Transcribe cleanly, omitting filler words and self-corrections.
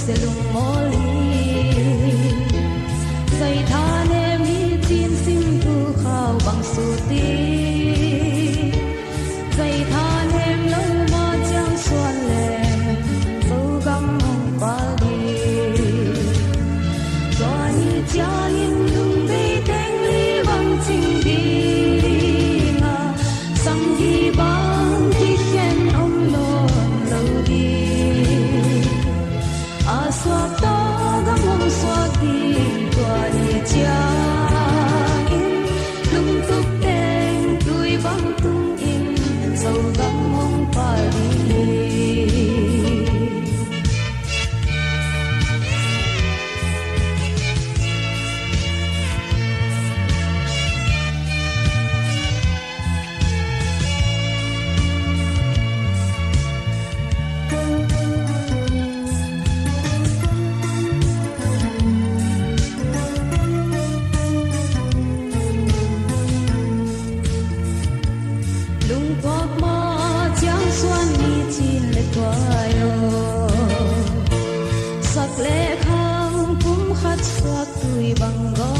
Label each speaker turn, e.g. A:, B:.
A: se lung moli sai than em hi tin sim thu khao bằng su ti sai than em lo ma chang xuan le so gam hong pa đi cho ni cha in lung be teng li bang ching đi nga sang hi bang ki khen om lo lo đi a swak to gam hong swak đi qua ni cha in lung tuk teng tui bang tung in so gam hong pa đi lung thok ma chang xuan ni chin le kwayo sak le khang pum khat swak tui bang go